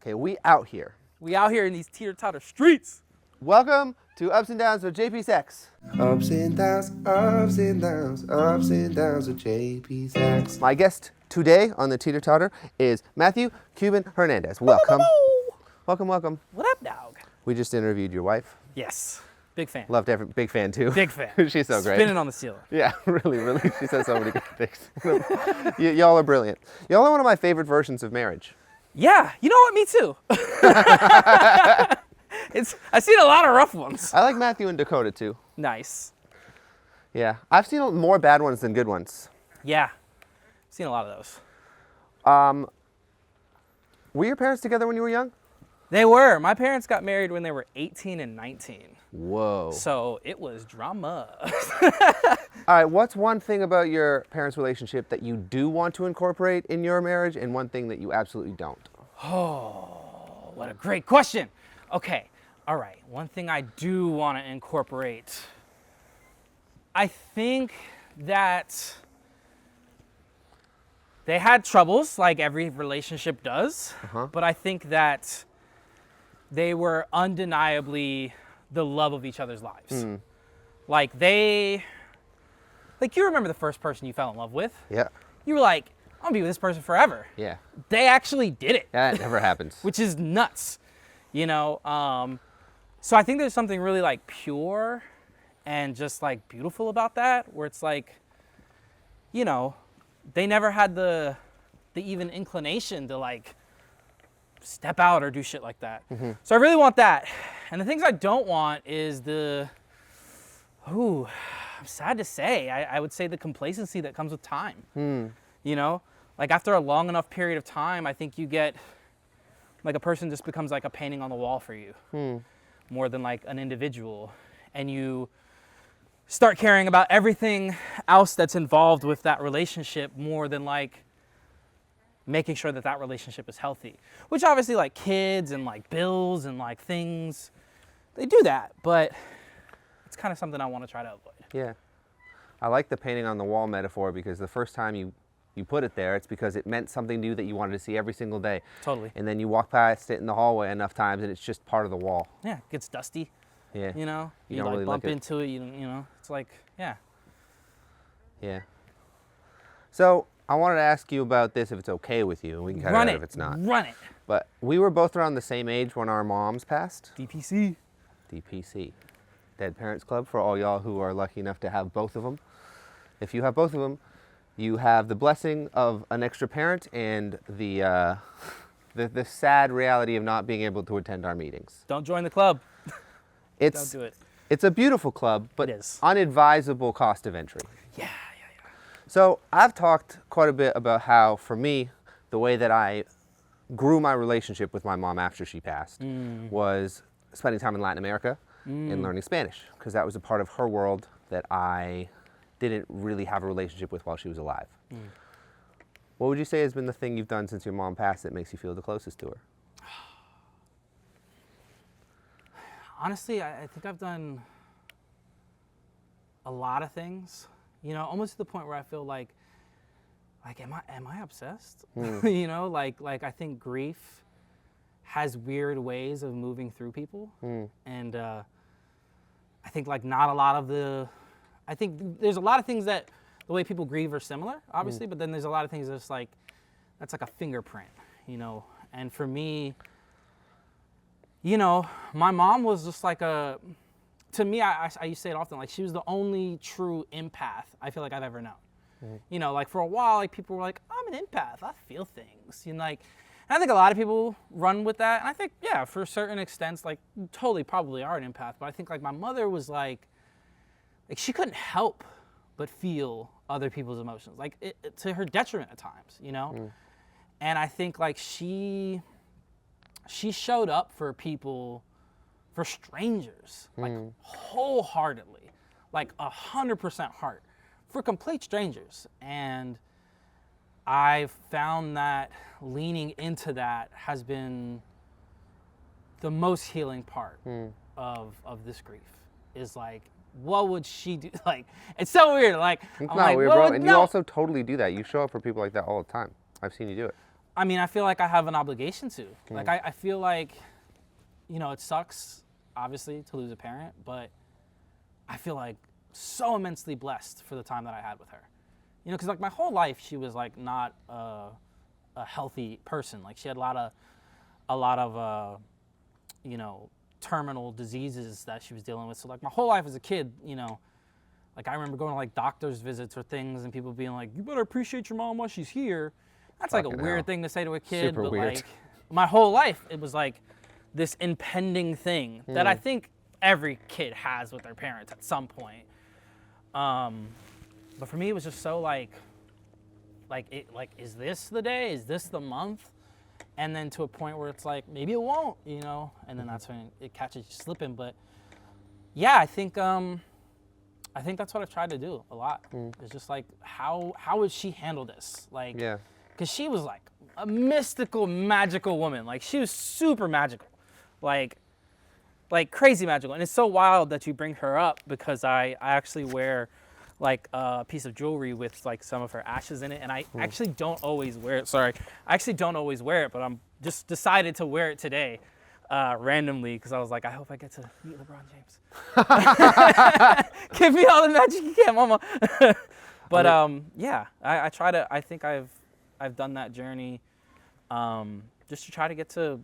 Okay, we out here. We out here in these teeter-totter streets. Welcome to Ups and Downs with JP Saxe. Ups and downs, ups and downs, ups and downs with JP Saxe. My guest today on the Teeter Totter is Matthew Cuban Hernandez. Welcome. Welcome, welcome. What up, dog? We just interviewed your wife. Yes, big fan. Loved every big fan too. Big fan. She's so great. Spinning on the ceiling. Yeah, really. She says so many good things. Y'all are brilliant. Y'all are one of my favorite versions of marriage. Yeah, you know what? Me too. I've seen a lot of rough ones. I like Matthew and Dakota too. Nice. Yeah, I've seen more bad ones than good ones. Yeah, seen a lot of those. Were your parents together when you were young? They were. My parents got married when they were 18 and 19. Whoa. So it was drama. All right, what's one thing about your parents' relationship that you do want to incorporate in your marriage and one thing that you absolutely don't? Oh, what a great question. Okay, all right. One thing I do want to incorporate. I think that they had troubles like every relationship does, but I think that they were undeniably the love of each other's lives. Like you remember the first person you fell in love with? Yeah. You were like, I'm gonna be with this person forever. Yeah. They actually did it. That never happens. Which is nuts, you know? So I think there's something really like pure and just like beautiful about that, where it's like, you know, they never had the even inclination to like step out or do shit like that. So I really want that. And the things I don't want is I'm sad to say, I would say the complacency that comes with time. You know, like after a long enough period of time, I think you get, like a person just becomes like a painting on the wall for you, more than like an individual. And you start caring about everything else that's involved with that relationship more than like making sure that that relationship is healthy. Which obviously like kids and like bills and like things, they do that, but it's kind of something I want to try to avoid. Yeah. I like the painting on the wall metaphor because the first time you put it there, it's because it meant something to you that you wanted to see every single day. Totally. And then you walk past it in the hallway enough times and it's just part of the wall. Yeah, it gets dusty. Yeah. You know, You you don't like really bump look at- into it, you know, it's like, yeah. Yeah. So I wanted to ask you about this if it's okay with you. We can cut it Run out it. if it's not. Run it. But we were both around the same age when our moms passed. DPC. DPC. Dead Parents Club, for all y'all who are lucky enough to have both of them. If you have both of them, you have the blessing of an extra parent and the sad reality of not being able to attend our meetings. Don't join the club. Don't It's do it. It's a beautiful club, but It is. unadvisable cost of entry. Yeah. So I've talked quite a bit about how, for me, the way that I grew my relationship with my mom after she passed was spending time in Latin America and learning Spanish, because that was a part of her world that I didn't really have a relationship with while she was alive. What would you say has been the thing you've done since your mom passed that makes you feel the closest to her? Honestly, I think I've done a lot of things, you know, almost to the point where I feel like am I obsessed? You know, like I think grief has weird ways of moving through people. And I think like not a lot of I think there's a lot of things that the way people grieve are similar, obviously, but then there's a lot of things that's like, that's like a fingerprint, you know? And for me, you know, my mom was just like to me, I used to say it often, like she was the only true empath I feel like I've ever known. You know, like for a while, like people were like, I'm an empath, I feel things, you know, like, and I think a lot of people run with that. And I think, yeah, for certain extents, like totally probably are an empath, but I think like my mother was like she couldn't help but feel other people's emotions, like to her detriment at times, you know? And I think like she showed up for people, for strangers, like wholeheartedly, like 100% heart, for complete strangers. And I've found that leaning into that has been the most healing part of this grief, is like, what would she do? Like, it's so weird. Like, It's I'm not like, weird, what bro. would- And no. you also totally do that. You show up for people like that all the time. I've seen you do it. I mean, I feel like I have an obligation to. Like, I feel like, you know, it sucks, obviously, to lose a parent, but I feel like so immensely blessed for the time that I had with her. You know, because like my whole life, she was like not a healthy person. Like she had a lot of you know, terminal diseases that she was dealing with. So like my whole life as a kid, you know, like I remember going to like doctor's visits or things and people being like, you better appreciate your mom while she's here. That's like a weird thing to say to a kid, Super but weird. like my whole life, it was like this impending thing that I think every kid has with their parents at some point. But for me, it was just so like, is this the day? Is this the month? And then to a point where it's like, maybe it won't, you know? And then that's when it catches you slipping. But yeah, I think that's what I've tried to do a lot. It's just like, how would she handle this? Like, Yeah. because she was like a mystical, magical woman. Like she was super magical, like crazy magical. And it's so wild that you bring her up because I actually wear like a piece of jewelry with like some of her ashes in it, and I actually don't always wear it. Sorry, I actually don't always wear it, but I'm just decided to wear it today, randomly, because I was like, I hope I get to meet LeBron James. Give me all the magic you can, mama. But yeah, I try to. I think I've done that journey, just to try to get to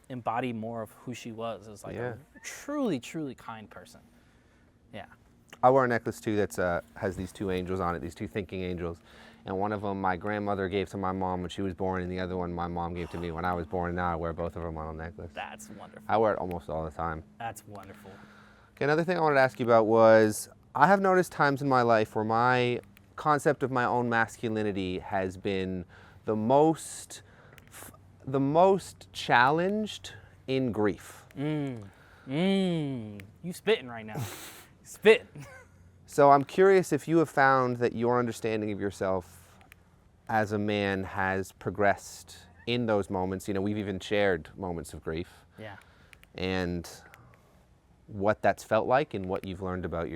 embody more of who she was as like a truly, truly kind person. Yeah. I wear a necklace too that's has these two angels on it, these two thinking angels. And one of them my grandmother gave to my mom when she was born, and the other one my mom gave to me when I was born. And now I wear both of them on a necklace. That's wonderful. I wear it almost all the time. That's wonderful. Okay, another thing I wanted to ask you about was, I have noticed times in my life where my concept of my own masculinity has been the most challenged in grief. You spitting right now. Spit. So I'm curious if you have found that your understanding of yourself as a man has progressed in those moments. You know, we've even shared moments of grief. Yeah. And what that's felt like and what you've learned about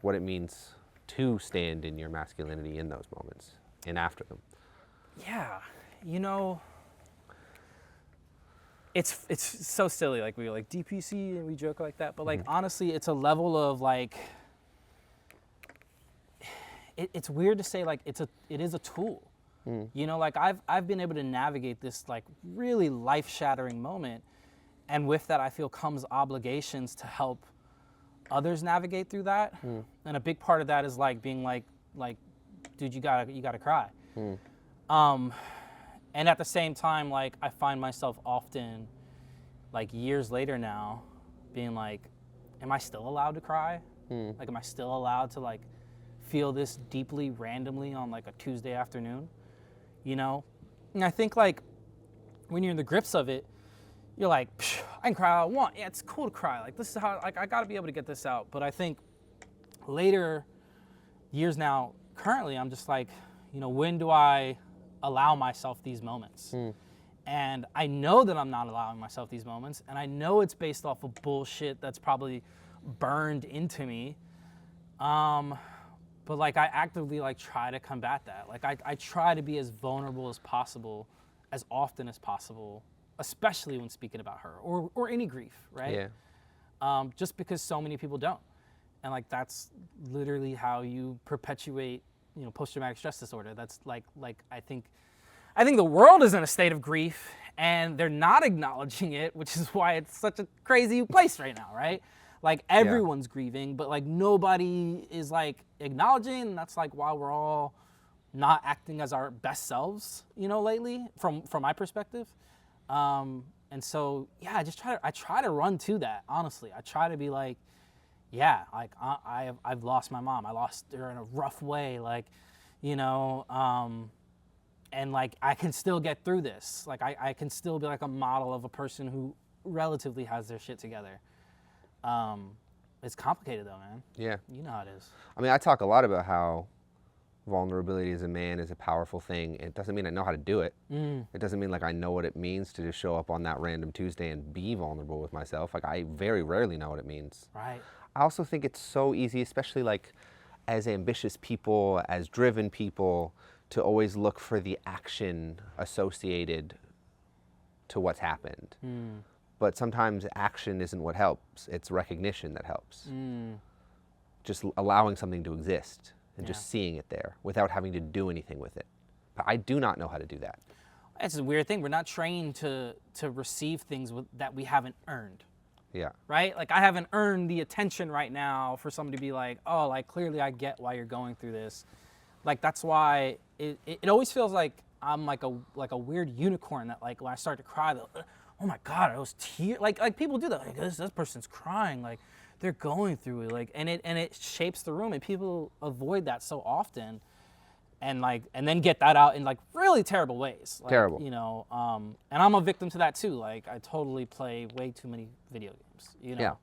what it means to stand in your masculinity in those moments and after them. Yeah. You know, it's so silly, like we like DPC and we joke like that, but like honestly, it's a level of like, it's weird to say like it is a tool. You know, like I've been able to navigate this like really life-shattering moment, and with that I feel comes obligations to help others navigate through that. And a big part of that is like being like dude, you gotta cry. And at the same time, like, I find myself often, like, years later now, being like, am I still allowed to cry? Like, am I still allowed to, like, feel this deeply randomly on, like, a Tuesday afternoon? You know? And I think, like, when you're in the grips of it, you're like, I can cry all I want. Yeah, it's cool to cry. Like, this is how, like, I gotta be able to get this out. But I think later years now, currently, I'm just like, you know, when do I allow myself these moments? And I know that I'm not allowing myself these moments, and I know it's based off of bullshit that's probably burned into me. But like I actively like try to combat that. Like I try to be as vulnerable as possible, as often as possible, especially when speaking about her or any grief, right? Yeah. Just because so many people don't. And like that's literally how you perpetuate, you know, post-traumatic stress disorder. That's like I think the world is in a state of grief and they're not acknowledging it, which is why it's such a crazy place right now, right? Like everyone's grieving, but like nobody is like acknowledging, and that's like why we're all not acting as our best selves, you know, lately from my perspective. And so yeah, I try to run to that, honestly. I try to be like, yeah, like I've lost my mom. I lost her in a rough way, like, you know, and like I can still get through this. Like I can still be like a model of a person who relatively has their shit together. It's complicated though, man. Yeah. You know how it is. I mean, I talk a lot about how vulnerability as a man is a powerful thing. It doesn't mean I know how to do it. It doesn't mean like I know what it means to just show up on that random Tuesday and be vulnerable with myself. Like I very rarely know what it means. Right. I also think it's so easy, especially like as ambitious people, as driven people, to always look for the action associated to what's happened. But sometimes action isn't what helps. It's recognition that helps. Just allowing something to exist and just seeing it there without having to do anything with it. But I do not know how to do that. It's a weird thing. We're not trained to receive things that we haven't earned. Yeah. Right? Like, I haven't earned the attention right now for somebody to be like, oh, like, clearly I get why you're going through this. Like, that's why it always feels like I'm like a weird unicorn that, like, when I start to cry, oh my God, those tears. Like people do that. Like, this person's crying. Like, they're going through it. Like, and it shapes the room, and people avoid that so often. And then get that out in like really terrible ways. Like, Terrible. You know, and I'm a victim to that too. Like, I totally play way too many video games, you know,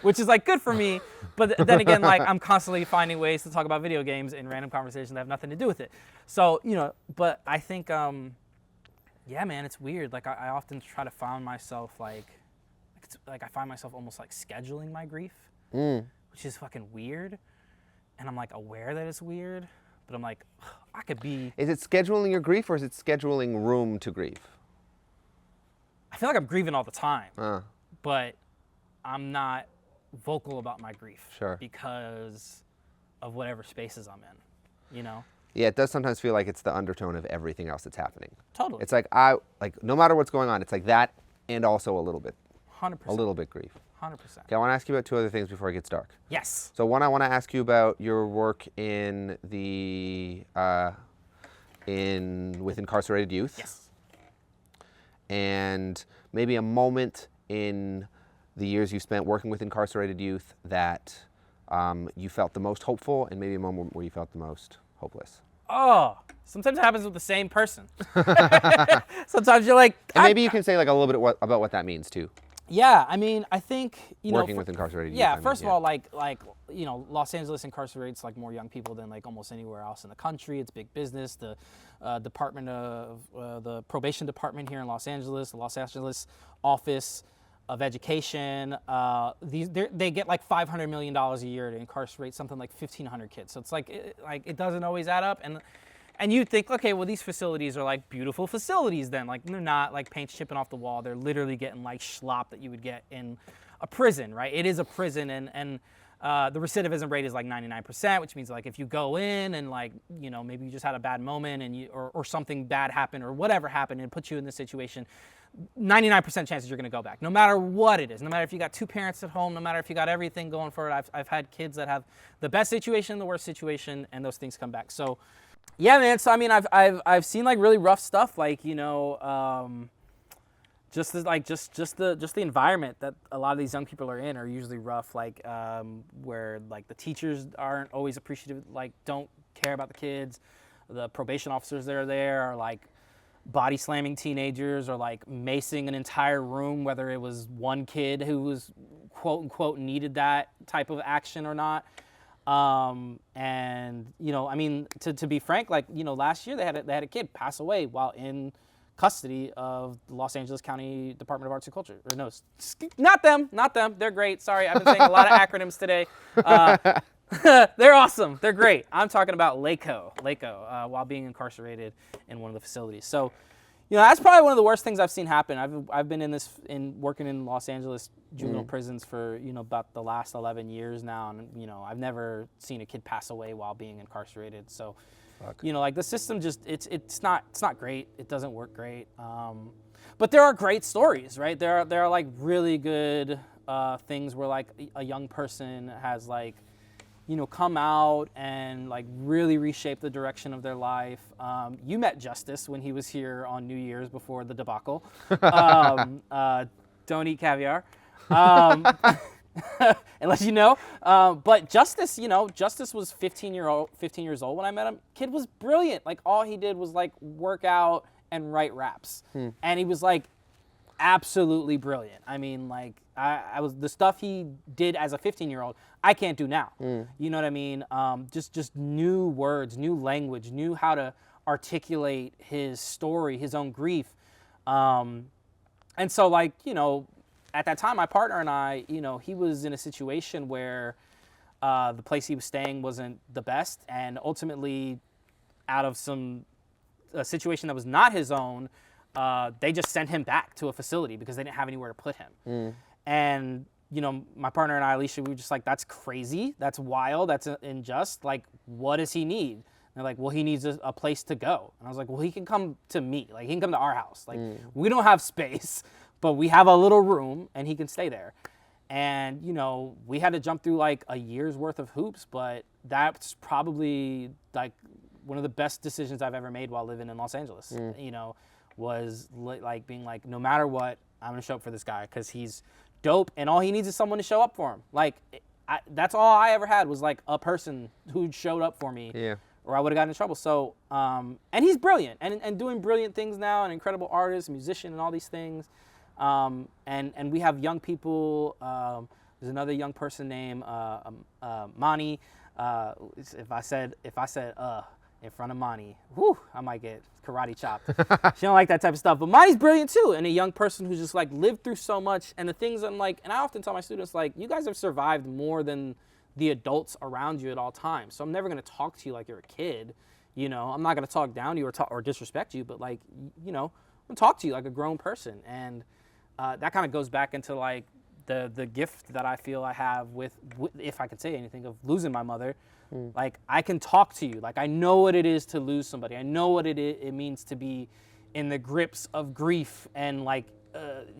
which is like good for me. But then again, like, I'm constantly finding ways to talk about video games in random conversations that have nothing to do with it. So, you know, but I think, yeah, man, it's weird. Like, I often try to find myself I find myself almost like scheduling my grief, which is fucking weird. And I'm like aware that it's weird. But I'm like, I could be... Is it scheduling your grief, or is it scheduling room to grieve? I feel like I'm grieving all the time. But I'm not vocal about my grief. Sure. Because of whatever spaces I'm in, you know? Yeah, it does sometimes feel like it's the undertone of everything else that's happening. Totally. It's like, no matter what's going on, it's like that and also a little bit. 100%. A little bit grief. 100%. Okay, I want to ask you about two other things before it gets dark. Yes. So one, I want to ask you about your work in the with incarcerated youth. Yes. And maybe a moment in the years you spent working with incarcerated youth that you felt the most hopeful, and maybe a moment where you felt the most hopeless. Oh, sometimes it happens with the same person. Sometimes you're like... And maybe you can say like a little bit about what that means too. Yeah, I mean, I think, you know... Working with incarcerated youth. Yeah, first of all, like, you know, Los Angeles incarcerates like more young people than like almost anywhere else in the country. It's big business. The the probation department here in Los Angeles, the Los Angeles Office of Education, they get like $500 million a year to incarcerate something like 1,500 kids. So it's like it doesn't always add up. And you think, okay, well, these facilities are like beautiful facilities then. Like, they're not like paint chipping off the wall. They're literally getting like schlop that you would get in a prison, right? It is a prison, and the recidivism rate is like 99%, which means like if you go in and like, you know, maybe you just had a bad moment and or something bad happened or whatever happened and put you in this situation, 99% chances you're going to go back, no matter what it is, no matter if you got two parents at home, no matter if you got everything going for it. I've had kids that have the best situation, the worst situation, and those things come back. So, yeah, man. So I mean, I've seen like really rough stuff, like, you know, just the environment that a lot of these young people are in are usually rough, like where like the teachers aren't always appreciative, like don't care about the kids, the probation officers that are there are like body slamming teenagers or like macing an entire room, whether it was one kid who was quote unquote needed that type of action or not. And, you know, I mean, to be frank, like, you know, last year they had a kid pass away while in custody of the Los Angeles County Department of Arts and Culture. Or no, not them. They're great. Sorry, I've been saying a lot of acronyms today. They're awesome. They're great. I'm talking about LACO, while being incarcerated in one of the facilities. So, you know, that's probably one of the worst things I've seen happen. I've been working in Los Angeles juvenile prisons for, you know, about the last 11 years now, and, you know, I've never seen a kid pass away while being incarcerated. So, you know, like the system just it's not great. It doesn't work great. But there are great stories, right? There are like really good things where like a young person has like, you know, come out and like really reshape the direction of their life. You met Justice when he was here on New Year's before the debacle. Don't eat caviar, unless you know. But Justice, you know, Justice was 15 years old when I met him. Kid was brilliant. Like all he did was like work out and write raps, and he was like absolutely brilliant. I mean, like I was the stuff he did as a 15-year-old, I can't do now. You know what I mean? Just new words, new language, knew how to articulate his story, his own grief. And so, like, you know, at that time, my partner and I, you know, he was in a situation where the place he was staying wasn't the best, and ultimately out of a situation that was not his own, they just sent him back to a facility because they didn't have anywhere to put him. And, you know, my partner and I, Alicia, we were just like, that's crazy. That's wild. That's unjust. Like, what does he need? And they're like, well, he needs a place to go. And I was like, well, he can come to me. Like, he can come to our house. Like, we don't have space, but we have a little room and he can stay there. And, you know, we had to jump through like a year's worth of hoops, but that's probably like one of the best decisions I've ever made while living in Los Angeles, you know, was like being like, no matter what, I'm going to show up for this guy because he's dope and all he needs is someone to show up for him. Like, that's all I ever had was like a person who showed up for me, or I would have gotten in trouble. So, and he's brilliant and doing brilliant things now, an incredible artist, musician, and all these things. And we have young people. There's another young person named Mani. If I said in front of Mani, whew, I might get karate chopped. She don't like that type of stuff. But Mani's brilliant too, and a young person who's just like lived through so much. And the things I'm like, and I often tell my students like, you guys have survived more than the adults around you at all times. So I'm never gonna talk to you like you're a kid. You know, I'm not gonna talk down to you or disrespect you, but like, you know, I'm gonna talk to you like a grown person. And that kind of goes back into like the gift that I feel I have with, if I could say anything, of losing my mother. Like, I can talk to you. Like, I know what it is to lose somebody. I know what it means to be in the grips of grief and like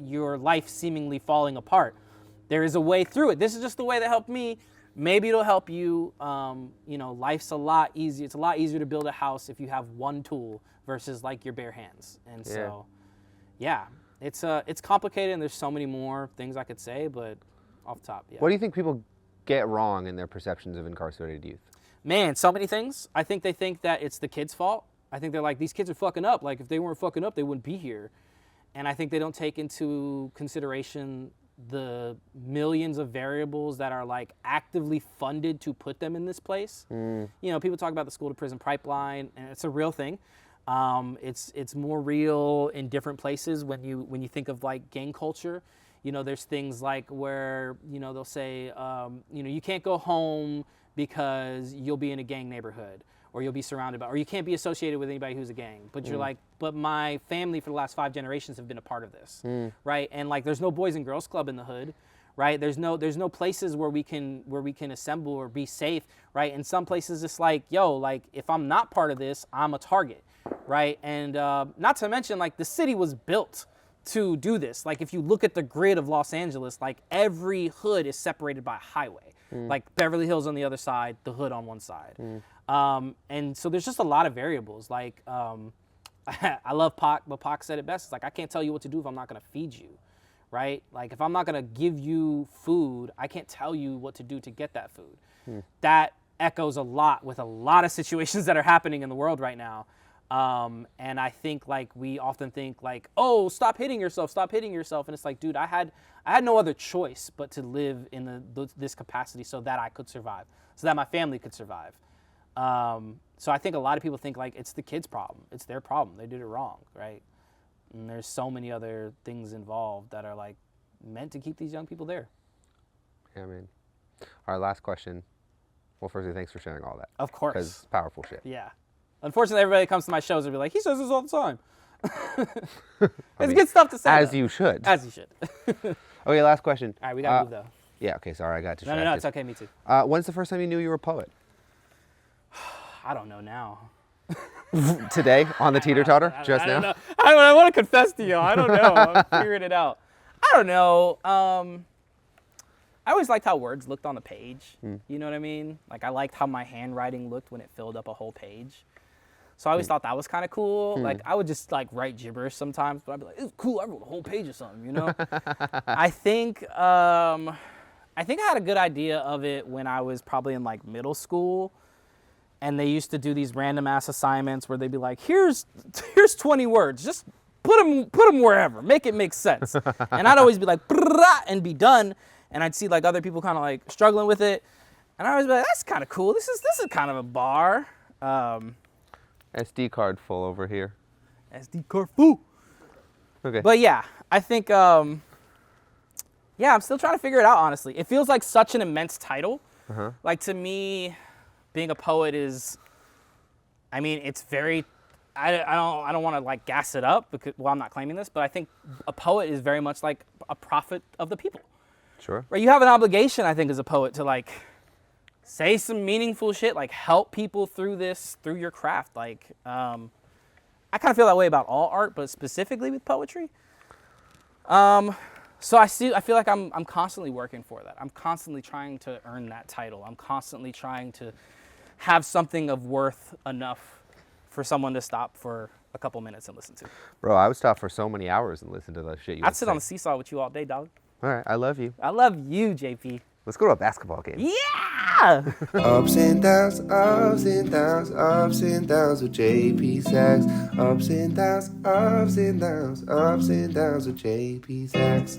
your life seemingly falling apart. There is a way through it. This is just the way that helped me. Maybe it'll help you. You know, life's a lot easier. It's a lot easier to build a house if you have one tool versus like your bare hands. And so, yeah, it's complicated and there's so many more things I could say, but off the top, yeah. What do you think people get wrong in their perceptions of incarcerated youth? Man, so many things. I think they think that it's the kids' fault. I think they're like, these kids are fucking up. Like, if they weren't fucking up, they wouldn't be here. And I think they don't take into consideration the millions of variables that are like actively funded to put them in this place. You know, people talk about the school to prison pipeline, and it's a real thing. It's more real in different places when you think of like gang culture. You know, there's things like where, you know, they'll say, you know, you can't go home because you'll be in a gang neighborhood, or you'll be surrounded by, or you can't be associated with anybody who's a gang. But you're like, but my family for the last 5 generations have been a part of this, right? And like, there's no Boys and Girls Club in the hood, right? There's no places where we can assemble or be safe, right? In some places, it's like, yo, like if I'm not part of this, I'm a target, right? And not to mention, like, the city was built to do this. Like, if you look at the grid of Los Angeles, like every hood is separated by a highway. Like Beverly Hills on the other side, the hood on one side. And so there's just a lot of variables. Like, I love Pac, but Pac said it best. It's like, I can't tell you what to do if I'm not gonna feed you, right? Like, if I'm not gonna give you food, I can't tell you what to do to get that food. That echoes a lot with a lot of situations that are happening in the world right now. And I think like we often think like, oh, stop hitting yourself. And it's like, dude, I had no other choice but to live in this capacity so that I could survive, so that my family could survive. So I think a lot of people think like it's the kids' problem. It's their problem. They did it wrong, right? And there's so many other things involved that are like meant to keep these young people there. Yeah, man. All right, last question. Well, firstly, thanks for sharing all that. Of course. Because it's powerful shit. Yeah. Unfortunately, everybody that comes to my shows will be like, he says this all the time. It's good stuff to say. As though. you should. As you should. Okay, last question. All right, we got to move though. Yeah, okay, sorry, I got distracted. No, it's okay, me too. When's the first time you knew you were a poet? I don't know now. Today, on the teeter-totter, just I now? don't know. I want to confess to you. I don't know. I'm figuring it out. I don't know. I always liked how words looked on the page. You know what I mean? Like, I liked how my handwriting looked when it filled up a whole page. So I always thought that was kind of cool. Like, I would just like write gibberish sometimes, but I'd be like, it's cool. I wrote a whole page or something, you know? I think I had a good idea of it when I was probably in like middle school. And they used to do these random ass assignments where they'd be like, here's 20 words. Just put them wherever. Make it make sense. And I'd always be like, and be done. And I'd see like other people kind of like struggling with it. And I always be like, that's kind of cool. This is kind of a bar. SD card full over here. SD card full. Okay. But yeah, I think, I'm still trying to figure it out, honestly. It feels like such an immense title. Like, to me, being a poet is I mean, it's very. I don't want to like gas it up because I'm not claiming this, but I think a poet is very much like a prophet of the people. Sure. Right? You have an obligation, I think, as a poet to like say some meaningful shit, like help people through your craft. Like, I kind of feel that way about all art, but specifically with poetry. So I feel like I'm constantly working for that. I'm constantly trying to earn that title. I'm constantly trying to have something of worth enough for someone to stop for a couple minutes and listen to. Bro, I would stop for so many hours and listen to the shit you I'd sit on the seesaw with you all day, dog. All right, I love you. I love you, JP. Let's go to a basketball game. Yeah! Ups and downs, ups and downs, ups and downs with JP Saxe. Ups and downs, ups and downs, ups and downs with JP Saxe.